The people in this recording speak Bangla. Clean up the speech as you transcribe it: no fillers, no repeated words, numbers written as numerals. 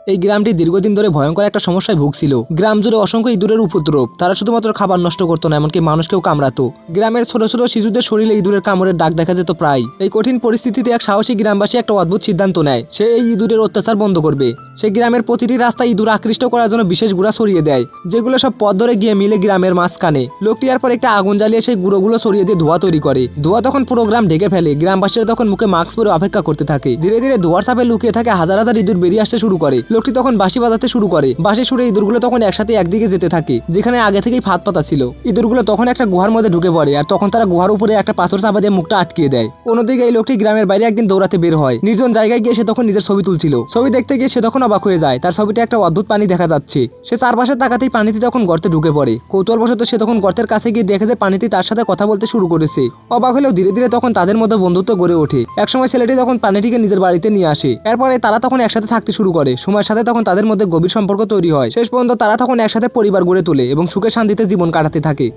এই গ্রামটি দীর্ঘদিন ধরে ভয়ঙ্কর একটা সমস্যায় ভুগছিল। গ্রাম জুড়ে অসংখ্য ইঁদুরের উপদ্রব। তারা শুধুমাত্র খাবার নষ্ট করতো না, এমনকি মানুষকেও কামড়াতো। গ্রামের ছোট ছোট শিশুদের শরীরে ইঁদুরের কামড়ের দাগ দেখা যেত প্রায়। এই কঠিন পরিস্থিতিতে এক সাহসী গ্রামবাসী একটা অদ্ভুত সিদ্ধান্ত নেয়। সে এই ইঁদুরের অত্যাচার বন্ধ করবে। সে গ্রামের প্রতিটি রাস্তায় ইঁদুর আকৃষ্ট করার জন্য বিশেষ গুঁড়া ছড়িয়ে দেয়, যেগুলো সব পথ ধরে গিয়ে মিলে গ্রামের মাঝখানে। লোকটি এরপর একটা আগুন জ্বালিয়ে সেই গুঁড়োগুলো ছড়িয়ে দিয়ে ধোঁয়া তৈরি করে। ধোঁয়া তখন পুরো গ্রাম ঢেকে ফেলে। গ্রামবাসীরা তখন মুখে মাস্ক পরে অপেক্ষা করতে থাকে। ধীরে ধীরে ধোঁয়ার চাপে লুকিয়ে থাকে হাজার হাজার ইঁদুর বেরিয়ে আসতে শুরু করে। লোকটি তখন বাঁশি বাজাতে শুরু করে। বাঁশি সুরে ইঁদুরগুলো তখন একসাথে একদিকে যেতে থাকে, যেখানে আগে থেকেই ফাঁদ পাতা ছিল। ইঁদুরগুলো তখন একটা গুহার মধ্যে ঢুকে পড়ে, আর তখন তারা গুহার উপরে একটা পাথর চাপা দিয়ে মুখটা আটকিয়ে দেয়। অন্যদিকে এই লোকটি গ্রামের বাইরে একদিন দৌড়াতে বের হয়। নির্জন জায়গায় গিয়ে সে তখন নিজের ছবি তুলছিল। ছবি দেখতে গিয়ে সে তখন অবাক হয়ে যায়। তার ছবিতে একটা অদ্ভুত পানি দেখা যাচ্ছে। সে চারপাশে তাকাতেই পানিটি তখন গর্তে ঢুকে পড়ে। কৌতূহলবশত সে তখন গর্তের কাছে গিয়ে দেখে যে পানিটি তার সাথে কথা বলতে শুরু করেছে। অবাক হলেও ধীরে ধীরে তখন তাদের মধ্যে বন্ধুত্ব গড়ে ওঠে। একসময় ছেলেটি তখন পানিটিকে নিজের বাড়িতে নিয়ে আসে। এরপরে তারা তখন একসাথে থাকতে শুরু করে। সময়ের সাথে তখন তাদের মধ্যে গভীর সম্পর্ক তৈরি হয়। শেষ পর্যন্ত তারা তখন একসাথে পরিবার গড়ে তোলে এবং সুখে শান্তিতে জীবন কাটাতে থাকে।